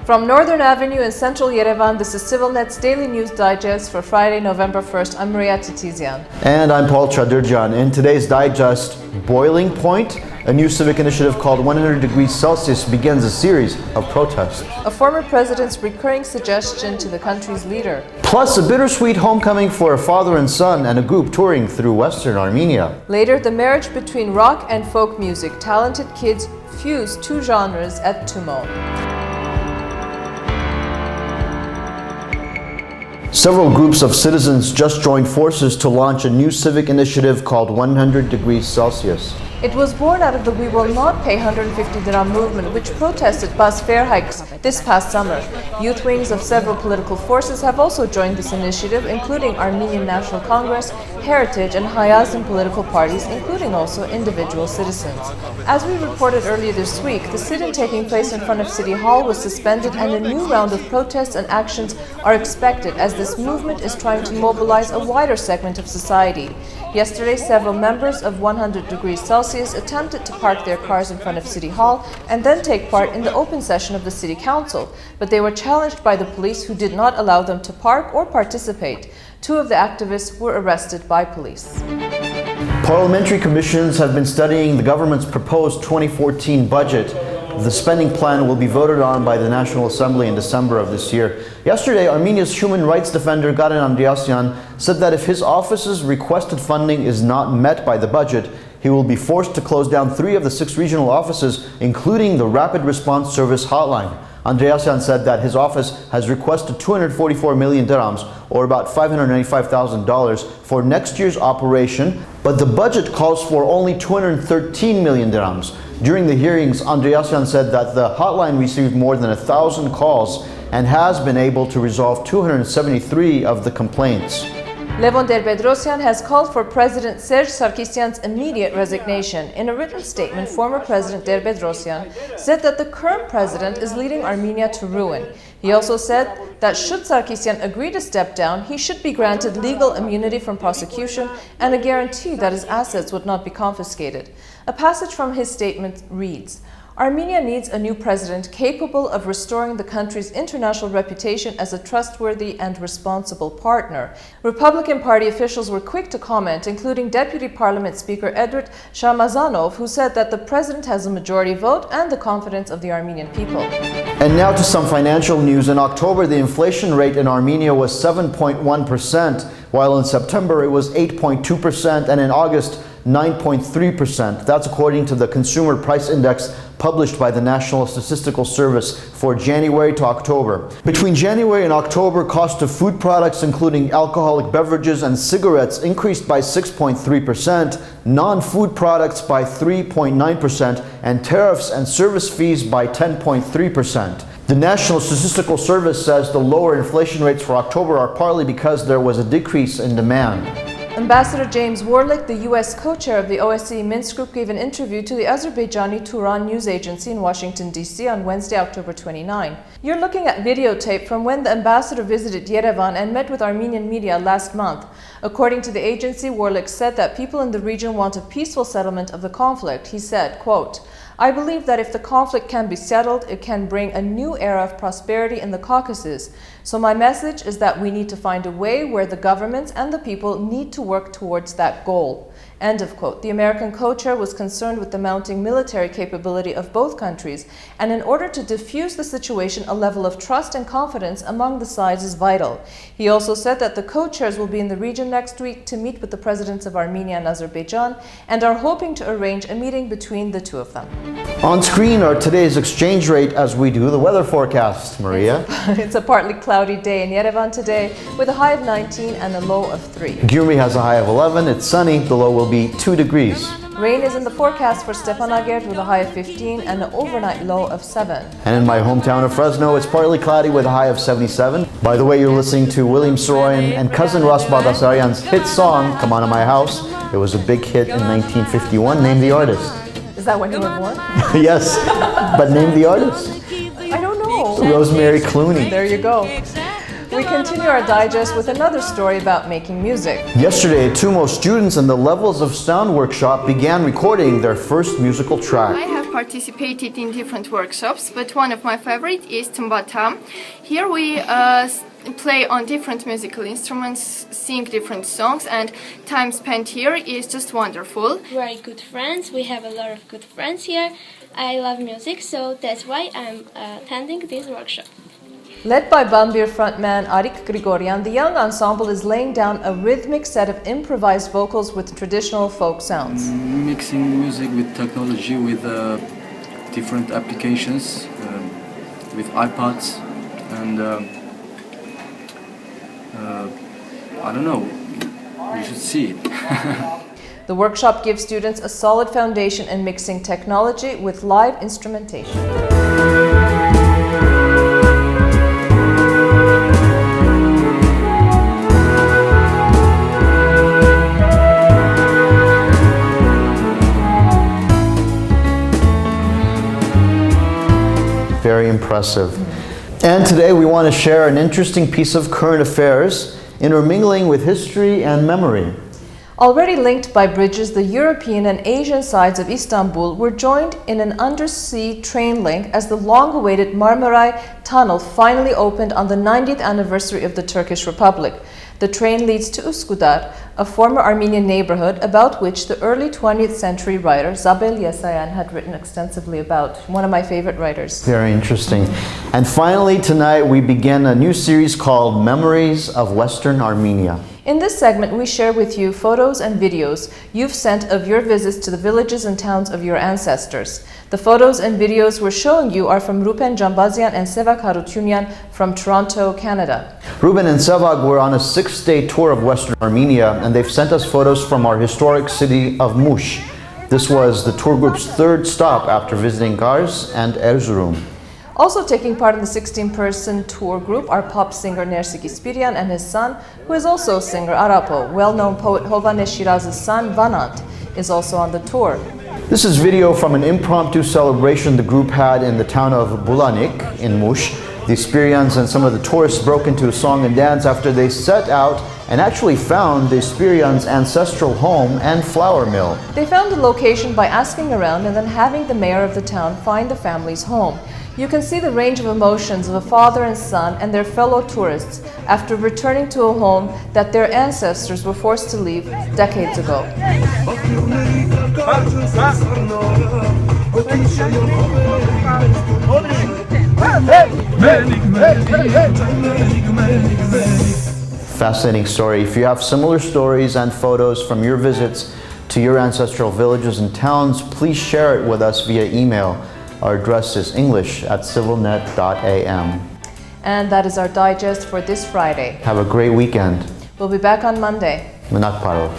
From Northern Avenue in central Yerevan, this is CivilNet's Daily News Digest for Friday, November 1st. I'm Maria Titizian. And I'm Paul Chadurjan. In today's digest, Boiling Point, a new civic initiative called 100 degrees Celsius begins a series of protests. A former president's recurring suggestion to the country's leader. Plus, a bittersweet homecoming for a father and son and a group touring through Western Armenia. Later, the marriage between rock and folk music. Talented kids fuse two genres at Tumon. Several groups of citizens just joined forces to launch a new civic initiative called 100 degrees Celsius. It was born out of the We Will Not Pay 150 Dirham movement, which protested bus fare hikes this past summer. Youth wings of several political forces have also joined this initiative, including Armenian National Congress, Heritage, and Hayazm political parties, including also individual citizens. As we reported earlier this week, the sit-in taking place in front of City Hall was suspended, and a new round of protests and actions are expected as this movement is trying to mobilize a wider segment of society. Yesterday, several members of 100 degrees Celsius attempted to park their cars in front of City Hall and then take part in the open session of the City Council, but they were challenged by the police, who did not allow them to park or participate. Two of the activists were arrested by police. Parliamentary commissions have been studying the government's proposed 2014 budget. The spending plan will be voted on by the National Assembly in December of this year. Yesterday, Armenia's human rights defender Garen Andreasyan said that if his office's requested funding is not met by the budget, he will be forced to close down 3 of the 6 regional offices, including the Rapid Response Service hotline. Andreasyan said that his office has requested 244 million dirhams, or about $595,000, for next year's operation, but the budget calls for only 213 million dirhams. During the hearings, Andreasyan said that the hotline received more than 1,000 calls and has been able to resolve 273 of the complaints. Levon Terbedrosyan has called for President Serge Sarkisian's immediate resignation. In a written statement, former President Terbedrosyan said that the current president is leading Armenia to ruin. He also said that should Sarkisian agree to step down, he should be granted legal immunity from prosecution and a guarantee that his assets would not be confiscated. A passage from his statement reads, "Armenia needs a new president capable of restoring the country's international reputation as a trustworthy and responsible partner." Republican Party officials were quick to comment, including Deputy Parliament Speaker Edward Shamazanov, who said that the president has a majority vote and the confidence of the Armenian people. And now to some financial news. In October, the inflation rate in Armenia was 7.1%, while in September it was 8.2%, and in August 9.3%. That's according to the Consumer Price Index published by the National Statistical Service for January to October. Between January and October, cost of food products, including alcoholic beverages and cigarettes, increased by 6.3%, non-food products by 3.9%, and tariffs and service fees by 10.3%. The National Statistical Service says the lower inflation rates for October are partly because there was a decrease in demand. Ambassador James Warlick, the U.S. co-chair of the OSCE Minsk group, gave an interview to the Azerbaijani Turan news agency in Washington, D.C. on Wednesday, October 29. You're looking at videotape from when the ambassador visited Yerevan and met with Armenian media last month. According to the agency, Warlick said that people in the region want a peaceful settlement of the conflict. He said, quote, "I believe that if the conflict can be settled, it can bring a new era of prosperity in the Caucasus. So my message is that we need to find a way where the governments and the people need to work towards that goal." End of quote. The American co-chair was concerned with the mounting military capability of both countries, and in order to diffuse the situation, a level of trust and confidence among the sides is vital. He also said that the co-chairs will be in the region next week to meet with the presidents of Armenia and Azerbaijan, and are hoping to arrange a meeting between the two of them. On screen are today's exchange rate as we do the weather forecast. Maria? It's a partly cloudy day in Yerevan today with a high of 19 and a low of 3. Gyumri has a high of 11. It's sunny. The low will be 2 degrees. Rain is in the forecast for Stepanakert with a high of 15 and an overnight low of 7. And in my hometown of Fresno, it's partly cloudy with a high of 77. By the way, you're listening to William Soroyan and cousin Ross Baldasaryan's hit song, Come On to My House. It was a big hit in 1951. Name the artist. Is that when you were born? Yes, but name the artist. I don't know. Rosemary Clooney. There you go. We continue our digest with another story about making music. Yesterday, two students in the Levels of Sound workshop began recording their first musical track. I have participated in different workshops, but one of my favorite is Tumbata. Here we play on different musical instruments, sing different songs, and time spent here is just wonderful. Very good friends. We have a lot of good friends here. I love music, so that's why I'm attending this workshop. Led by Bambir frontman Arik Grigoryan, the young ensemble is laying down a rhythmic set of improvised vocals with traditional folk sounds. Mixing music with technology, with different applications, with iPods, and I don't know, you should see it. The workshop gives students a solid foundation in mixing technology with live instrumentation. Very impressive. And today we want to share an interesting piece of current affairs, intermingling with history and memory. Already linked by bridges, the European and Asian sides of Istanbul were joined in an undersea train link as the long-awaited Marmaray Tunnel finally opened on the 90th anniversary of the Turkish Republic. The train leads to Üsküdar, a former Armenian neighborhood about which the early 20th century writer Zabel Yesayan had written extensively about. One of my favorite writers. Very interesting. And finally, tonight we begin a new series called Memories of Western Armenia. In this segment, we share with you photos and videos you've sent of your visits to the villages and towns of your ancestors. The photos and videos we're showing you are from Rupen Jambazian and Sevak Harutyunyan from Toronto, Canada. Ruben and Sevak were on a 6-day tour of Western Armenia, and they've sent us photos from our historic city of Mush. This was the tour group's third stop after visiting Kars and Erzurum. Also taking part in the 16-person tour group are pop singer Nersik Ispiryan and his son, who is also singer Arapo. Well-known poet Hovhannes Shiraz's son, Vanant, is also on the tour. This is video from an impromptu celebration the group had in the town of Bulanik in Mush. The Ispiryans and some of the tourists broke into a song and dance after they set out and actually found the Ispiryans' ancestral home and flour mill. They found the location by asking around and then having the mayor of the town find the family's home. You can see the range of emotions of a father and son and their fellow tourists after returning to a home that their ancestors were forced to leave decades ago. Fascinating story. If you have similar stories and photos from your visits to your ancestral villages and towns, please share it with us via email. Our address is english@civilnet.am. And that is our digest for this Friday. Have a great weekend. We'll be back on Monday. Minak Paro.